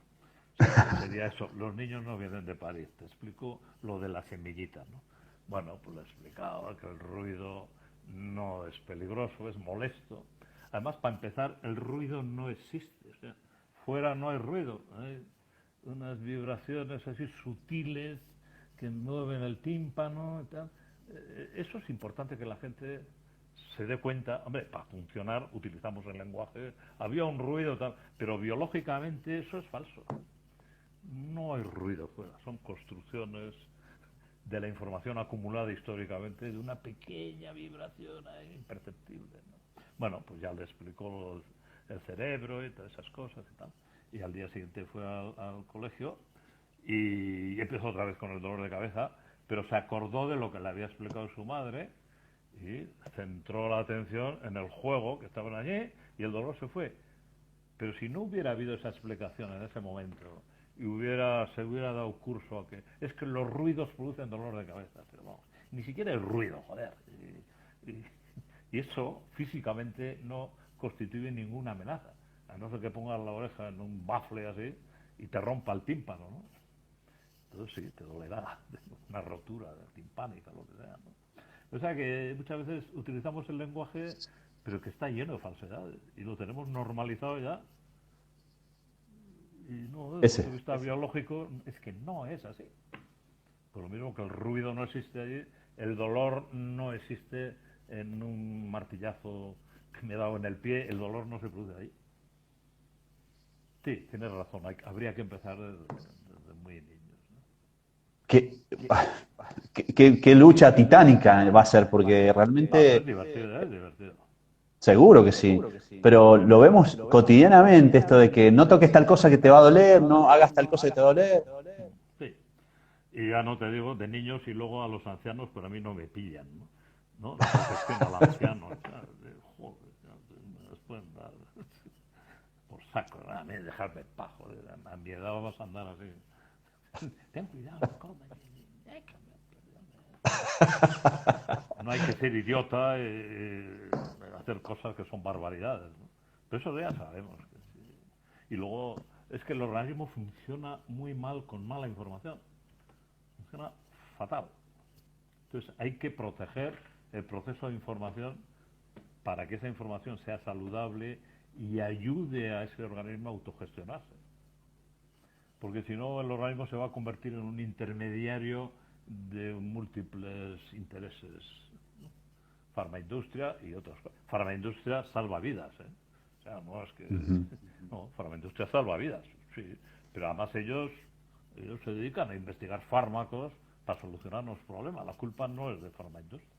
Sería eso, los niños no vienen de París, te explico lo de la semillita, ¿no? Bueno, pues le he explicado que el ruido no es peligroso, es molesto. Además, para empezar, el ruido no existe, o sea, fuera no hay ruido, hay unas vibraciones así sutiles que mueven el tímpano y tal. Eso es importante que la gente se dé cuenta. Hombre, para funcionar utilizamos el lenguaje, había un ruido tal, pero biológicamente eso es falso. No hay ruido fuera, son construcciones de la información acumulada históricamente de una pequeña vibración imperceptible, ¿no? Bueno, pues ya le explicó el cerebro y todas esas cosas y tal. Y al día siguiente fue al colegio y empezó otra vez con el dolor de cabeza, pero se acordó de lo que le había explicado su madre y centró la atención en el juego que estaban allí y el dolor se fue. Pero si no hubiera habido esa explicación en ese momento y se hubiera dado curso a que es que los ruidos producen dolor de cabeza, pero vamos, ni siquiera el ruido, joder. Y eso físicamente no constituye ninguna amenaza, a no ser que pongas la oreja en un bafle así y te rompa el tímpano, ¿no? Entonces sí, te dolerá una rotura timpánica, lo que sea, ¿no? O sea que muchas veces utilizamos el lenguaje, pero que está lleno de falsedades y lo tenemos normalizado ya. Y no, desde el punto Ese. de vista biológico, es que no es así. Por lo mismo que el ruido no existe allí, el dolor no existe en un martillazo que me he dado en el pie, el dolor no se produce ahí. Sí, tienes razón, habría que empezar desde muy niños, ¿no? Qué, qué lucha titánica va a ser, porque Va a ser realmente divertido, es divertido. seguro que sí. Pero lo vemos cotidianamente, esto de que no toques tal cosa que te va a doler, no hagas tal cosa que te va a doler. Sí. Y ya no te digo de niños y luego a los ancianos, pero a mí no me pillan, ¿no? ¿No? La protección al anciano, ¿sabes? Joder, me las pueden dar por saco, ¿no? A mí dejarme en paz, joder, a mi edad vas a andar así. Ten cuidado, no comas, déjame, no hay que ser idiota hacer cosas que son barbaridades, ¿no? Pero eso ya sabemos. Que sí. Y luego es que el organismo funciona muy mal con mala información. Funciona fatal. Entonces hay que proteger el proceso de información para que esa información sea saludable y ayude a ese organismo a autogestionarse. Porque si no, el organismo se va a convertir en un intermediario de múltiples intereses. Farmaindustria y otras cosas. Farmaindustria salva vidas, ¿eh? O sea, no es que... Ujú. No, farmaindustria salva vidas, sí. Pero además ellos se dedican a investigar fármacos para solucionar los problemas. La culpa no es de farmaindustria.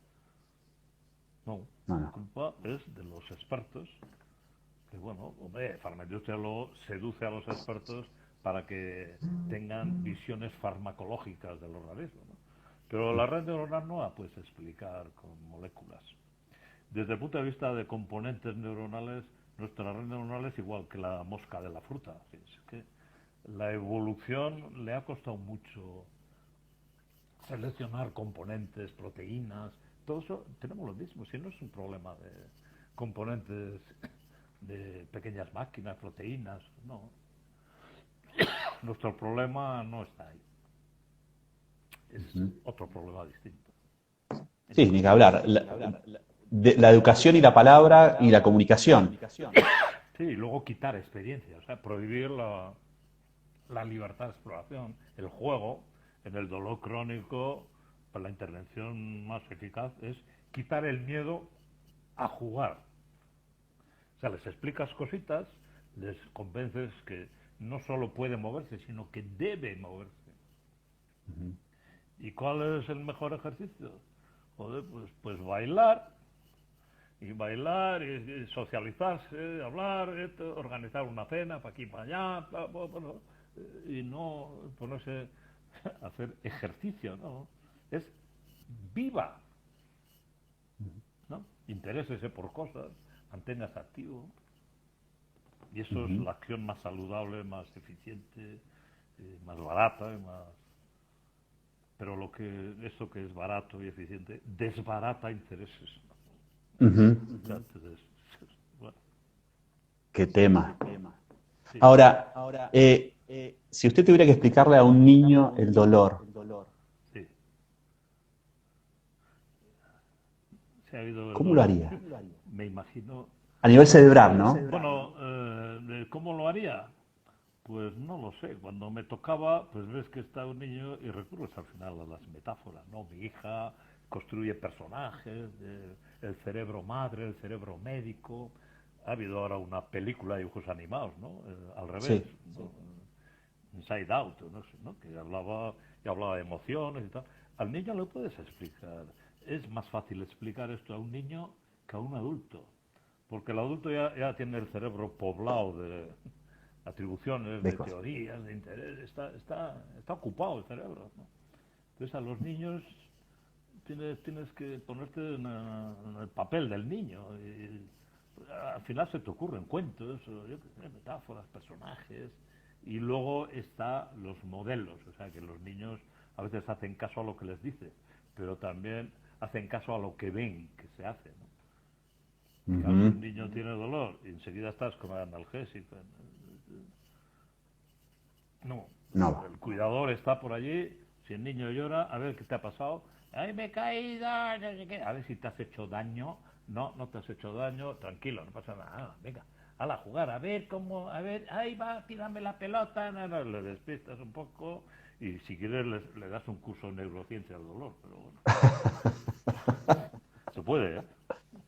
No, No, la no. culpa es de los expertos. Que bueno, hombre, farmaindustria luego seduce a los expertos para que tengan visiones farmacológicas del organismo, ¿no? Pero la red neuronal no la puedes explicar con moléculas. Desde el punto de vista de componentes neuronales, nuestra red neuronal es igual que la mosca de la fruta. Es que la evolución le ha costado mucho seleccionar componentes, proteínas, todo eso tenemos lo mismo, si no es un problema de componentes de pequeñas máquinas, proteínas, no. Nuestro problema no está ahí, es Ujú. otro problema distinto. Sí, ni que hablar. La educación y la palabra y la comunicación. Sí, y luego quitar experiencia, o sea, prohibir la libertad de exploración, el juego, en el dolor crónico, pues la intervención más eficaz es quitar el miedo a jugar. O sea, les explicas cositas, les convences que no solo puede moverse, sino que debe moverse. Ujú. ¿Y cuál es el mejor ejercicio? Joder, pues bailar, y socializarse, hablar, organizar una cena para aquí y para allá, bueno, y no ponerse a hacer ejercicio, ¿no? Es viva, ¿no? Interésese por cosas, manténgase activo. Y eso es Ujú. la acción más saludable, más eficiente, más barata y más... Pero eso que es barato y eficiente desbarata intereses. Ujú. Entonces, bueno, Qué tema. sí, Ahora, si usted tuviera que explicarle a un niño el dolor, sí. Se ha habido el ¿cómo lo dolor. haría? Me imagino. A nivel cerebral, ¿no? Bueno, ¿cómo lo haría? Pues no lo sé. Cuando me tocaba, pues ves que está un niño y recurres al final a las metáforas, ¿no? Mi hija construye personajes, el cerebro madre, el cerebro médico. Ha habido ahora una película de dibujos animados, ¿no? Al revés, Sí. ¿no? Inside Out, no sé, ¿no? Que hablaba de emociones y tal. Al niño le puedes explicar. Es más fácil explicar esto a un niño que a un adulto. Porque el adulto ya tiene el cerebro poblado de atribuciones, De de cosas. teorías, de interés. Está ocupado el cerebro, ¿no? Entonces a los niños tienes que ponerte en el papel del niño. Y al final se te ocurren cuentos, o yo qué sé, metáforas, personajes, y luego está los modelos, o sea que los niños a veces hacen caso a lo que les dices, pero también hacen caso a lo que ven que se hace, ¿no? Claro, si Ujú. un niño tiene dolor y enseguida estás con el analgésico, no, No va. el cuidador está por allí, si el niño llora, a ver qué te ha pasado, ay, me he caído, no sé qué, a ver si te has hecho daño, no, no te has hecho daño, tranquilo, no pasa nada, venga, a jugar, a ver cómo, a ver, ahí va, tírame la pelota, no, no, le despistas un poco y si quieres le das un curso de neurociencia al dolor, pero bueno, se puede, ¿eh?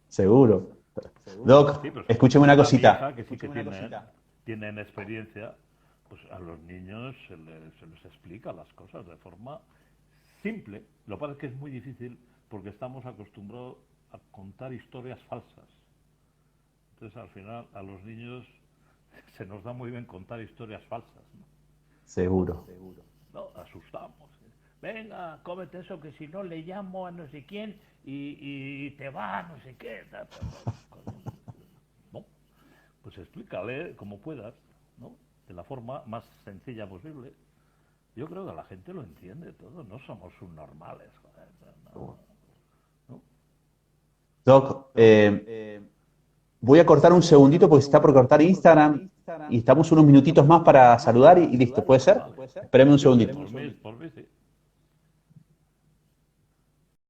Seguro. Sí, Doc, pero escúcheme como una está mi cosita. hija, que sí que tienen experiencia, pues a los niños se les explica las cosas de forma simple. Lo que pasa es que es muy difícil porque estamos acostumbrados a contar historias falsas. Entonces, al final, a los niños se nos da muy bien contar historias falsas, ¿no? Seguro. No, asustamos. Venga, cómete eso que si no le llamo a no sé quién y te va no sé qué. No, pues explícale como puedas, ¿no? De la forma más sencilla posible. Yo creo que la gente lo entiende todo, no somos subnormales, joder, no. Doc, voy a cortar un segundito porque se está por cortar Instagram y estamos unos minutitos más para saludar y listo, ¿puede ser? Vale. Espéreme un Sí, segundito. por mí sí.